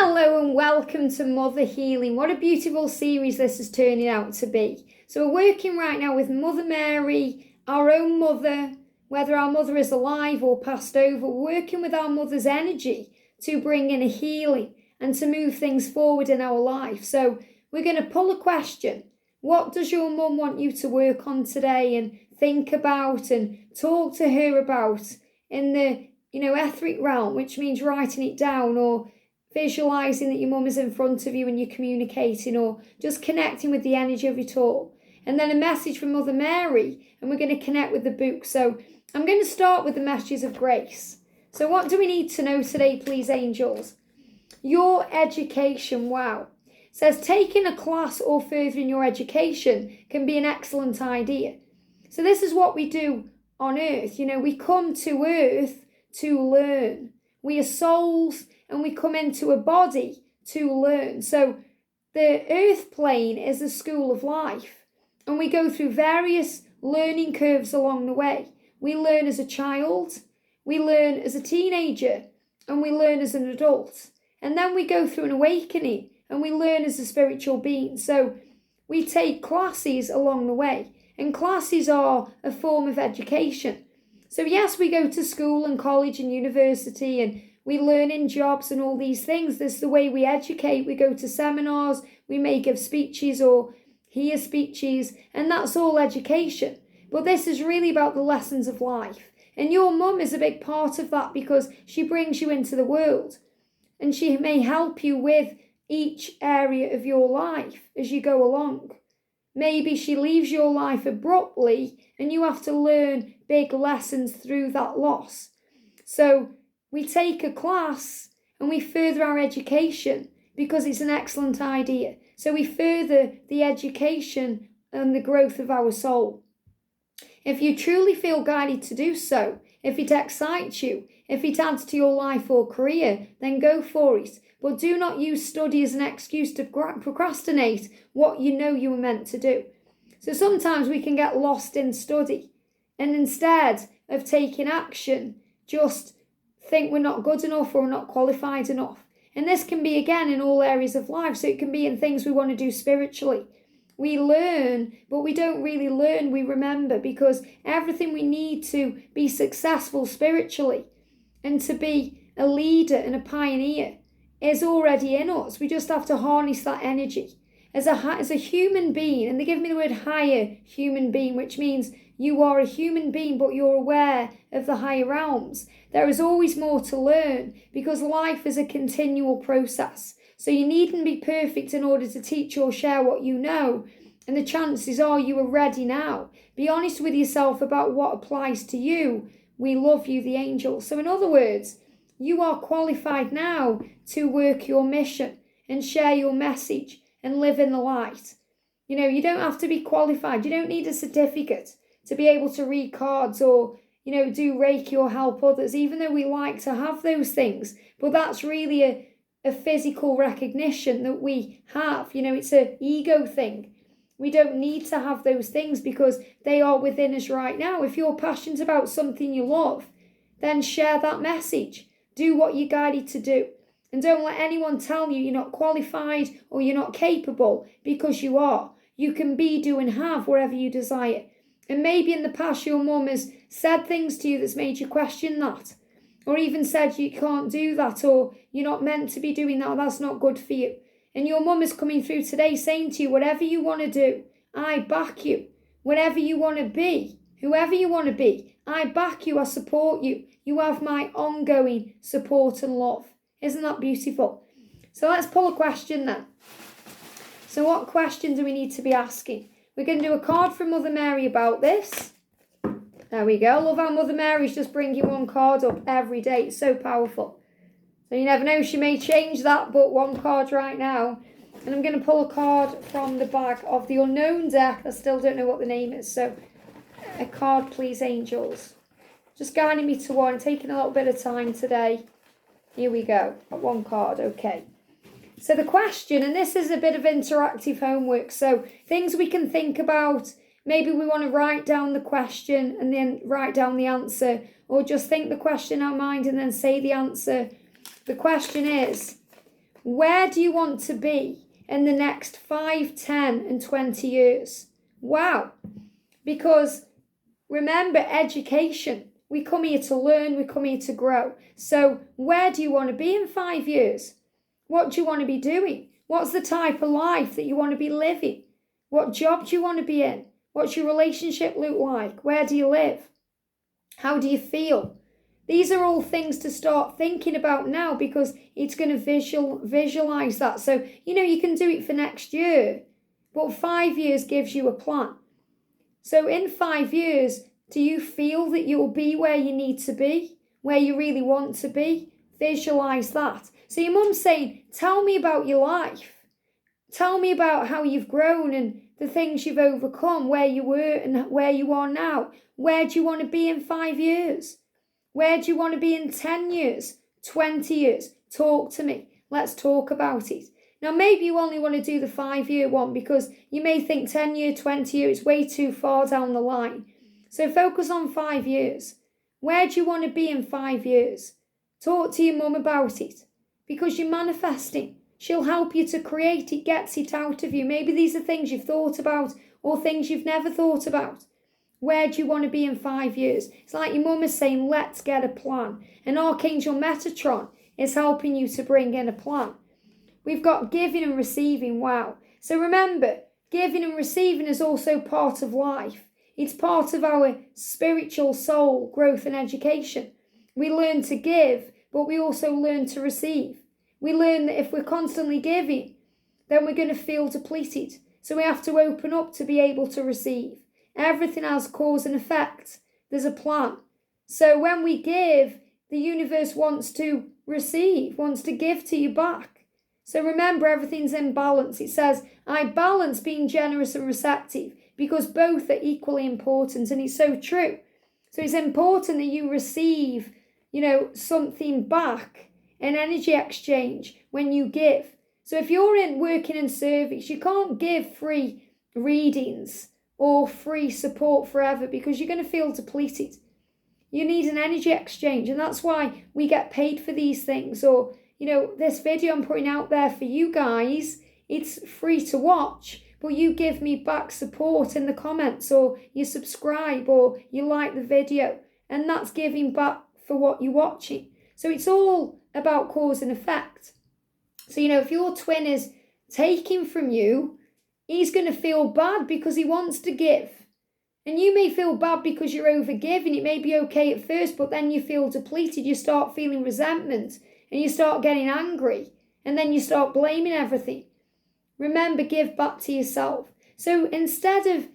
Hello and welcome to Mother Healing. What a beautiful series this is turning out to be. So we're working right now with Mother Mary, our own mother, whether our mother is alive or passed over, working with our mother's energy to bring in a healing and to move things forward in our life. So we're going to pull a question. What does your mum want you to work on today and think about and talk to her about in the, etheric realm, which means writing it down or visualizing that your mum is in front of you and you're communicating, or just connecting with the energy of it all. And then a message from Mother Mary, and we're going to connect with the book. So I'm going to start with the messages of grace. So what do we need to know today, please, angels? Your education, wow. It says taking a class or furthering your education can be an excellent idea. So this is what we do on earth. We come to earth to learn. We are souls and we come into a body to learn. So the earth plane is the school of life, and we go through various learning curves along the way. We learn as a child, we learn as a teenager, and we learn as an adult. And then we go through an awakening and we learn as a spiritual being. So we take classes along the way, and classes are a form of education. So yes, we go to school and college and university and we learn in jobs and all these things. This is the way we educate. We go to seminars, we may give speeches or hear speeches, and that's all education. But this is really about the lessons of life. And your mum is a big part of that because she brings you into the world. And she may help you with each area of your life as you go along. Maybe she leaves your life abruptly and you have to learn big lessons through that loss. So we take a class and we further our education because it's an excellent idea. So we further the education and the growth of our soul. If you truly feel guided to do so, if it excites you, if it adds to your life or career, then go for it. But do not use study as an excuse to procrastinate what you know you were meant to do. So sometimes we can get lost in study, and instead of taking action, just think we're not good enough or not qualified enough. And this can be, again, in all areas of life. So it can be in things we want to do spiritually. We learn, but we don't really learn, we remember, because everything we need to be successful spiritually and to be a leader and a pioneer is already in us. We just have to harness that energy. As a human being, and they give me the word higher human being, which means you are a human being, but you're aware of the higher realms. There is always more to learn because life is a continual process. So you needn't be perfect in order to teach or share what you know. And the chances are you are ready now. Be honest with yourself about what applies to you. We love you, the angels. So in other words, you are qualified now to work your mission and share your message and live in the light. You don't have to be qualified. You don't need a certificate to be able to read cards or, do Reiki or help others, even though we like to have those things. But that's really a physical recognition that we have. It's an ego thing. We don't need to have those things because they are within us right now. If you're passionate about something you love, then share that message. Do what you're guided to do. And don't let anyone tell you you're not qualified or you're not capable, because you are. You can be, do and have wherever you desire. And maybe in the past your mum has said things to you that's made you question that. Or even said you can't do that, or you're not meant to be doing that, or that's not good for you. And your mum is coming through today saying to you, whatever you want to do, I back you. Whatever you want to be, whoever you want to be, I back you, I support you. You have my ongoing support and love. Isn't that beautiful? So let's pull a question then. So what question do we need to be asking? We're going to do a card from Mother Mary about this. There we go. Love how Mother Mary's just bringing one card up every day. It's so powerful. So you never know, she may change that, but one card right now. And I'm going to pull a card from the bag of the unknown deck. I still don't know what the name is. So a card, please, angels. Just guiding me to one, taking a little bit of time today. Here we go. Got one card, okay. So the question, and this is a bit of interactive homework, so things we can think about. Maybe we want to write down the question and then write down the answer, or just think the question in our mind and then say the answer. The question is, Where do you want to be in the next 5, 10, and 20 years? Wow. Because remember, education. We come here to learn, we come here to grow. So where do you want to be in 5 years? What do you want to be doing? What's the type of life that you want to be living? What job do you want to be in? What's your relationship look like? Where do you live? How do you feel? These are all things to start thinking about now, because it's going to visualize that. So, you can do it for next year, but 5 years gives you a plan. So in 5 years, do you feel that you'll be where you need to be, where you really want to be? Visualize that. So your mum's saying, tell me about your life. Tell me about how you've grown and the things you've overcome, where you were and where you are now. Where do you want to be in 5 years? Where do you want to be in 10 years, 20 years? Talk to me. Let's talk about it. Now, maybe you only want to do the 5-year one, because you may think 10 year, 20 year is way too far down the line. So focus on 5 years. Where do you want to be in 5 years? Talk to your mum about it, because you're manifesting. She'll help you to create it, gets it out of you. Maybe these are things you've thought about or things you've never thought about. Where do you want to be in 5 years? It's like your mum is saying, let's get a plan. And Archangel Metatron is helping you to bring in a plan. We've got giving and receiving. Wow. So remember, giving and receiving is also part of life. It's part of our spiritual soul growth and education. We learn to give, but we also learn to receive. We learn that if we're constantly giving, then we're going to feel depleted. So we have to open up to be able to receive. Everything has cause and effect. There's a plan. So when we give, the universe wants to receive, wants to give to you back. So remember, everything's in balance. It says, I balance being generous and receptive, because both are equally important. And it's so true. So it's important that you receive, something back, an energy exchange when you give. So if you're working in service, you can't give free readings or free support forever, because you're going to feel depleted. You need an energy exchange, and that's why we get paid for these things. Or, this video I'm putting out there for you guys, it's free to watch, but you give me back support in the comments, or you subscribe, or you like the video, and that's giving back for what you're watching. So it's all about cause and effect. So, if your twin is taking from you, he's going to feel bad because he wants to give. And you may feel bad because you're overgiving. It may be okay at first, but then you feel depleted. You start feeling resentment, and you start getting angry, and then you start blaming everything. Remember, give back to yourself. So instead of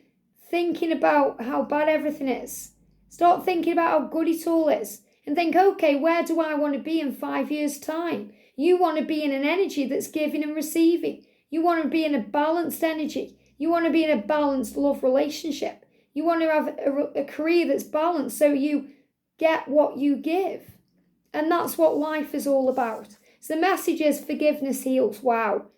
thinking about how bad everything is, start thinking about how good it all is. And think, okay, where do I want to be in 5 years' time? You want to be in an energy that's giving and receiving. You want to be in a balanced energy. You want to be in a balanced love relationship. You want to have a career that's balanced, so you get what you give. And that's what life is all about. So the message is forgiveness heals. Wow.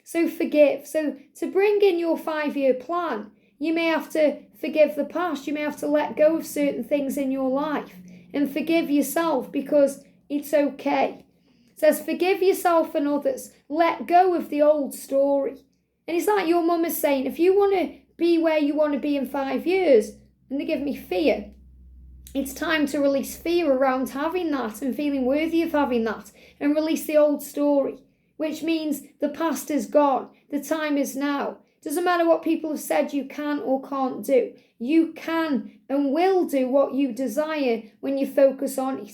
So forgive. So to bring in your 5-year plan, you may have to forgive the past. You may have to let go of certain things in your life. And forgive yourself, because it's okay. It says, forgive yourself and others. Let go of the old story. And it's like your mum is saying, if you want to be where you want to be in 5 years, and they give me fear, it's time to release fear around having that and feeling worthy of having that, and release the old story, which means the past is gone. The time is now. Doesn't matter what people have said you can or can't do. You can and will do what you desire when you focus on it.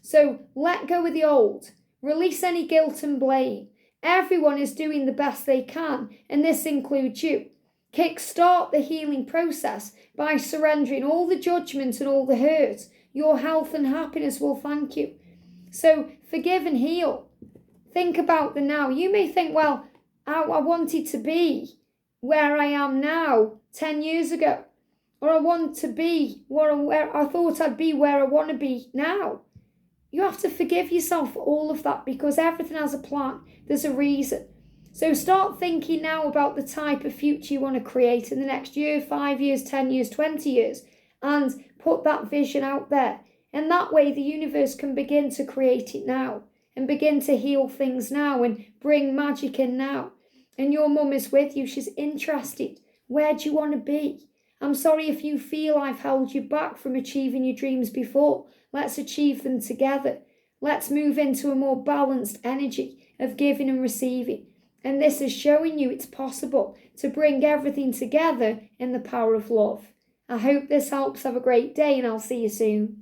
So let go of the old. Release any guilt and blame. Everyone is doing the best they can, and this includes you. Kickstart the healing process by surrendering all the judgment and all the hurt. Your health and happiness will thank you. So forgive and heal. Think about the now. You may think, well, I wanted to be where I am now 10 years ago. Or I want to be where I thought I'd be, where I want to be now. You have to forgive yourself for all of that, because everything has a plan. There's a reason. So start thinking now about the type of future you want to create in the next year, 5 years, 10 years, 20 years, and put that vision out there. And that way the universe can begin to create it now. and begin to heal things now and bring magic in now. And your mum is with you. She's interested. Where do you want to be? I'm sorry if you feel I've held you back from achieving your dreams before. Let's achieve them together. Let's move into a more balanced energy of giving and receiving. And this is showing you it's possible to bring everything together in the power of love. I hope this helps. Have a great day, and I'll see you soon.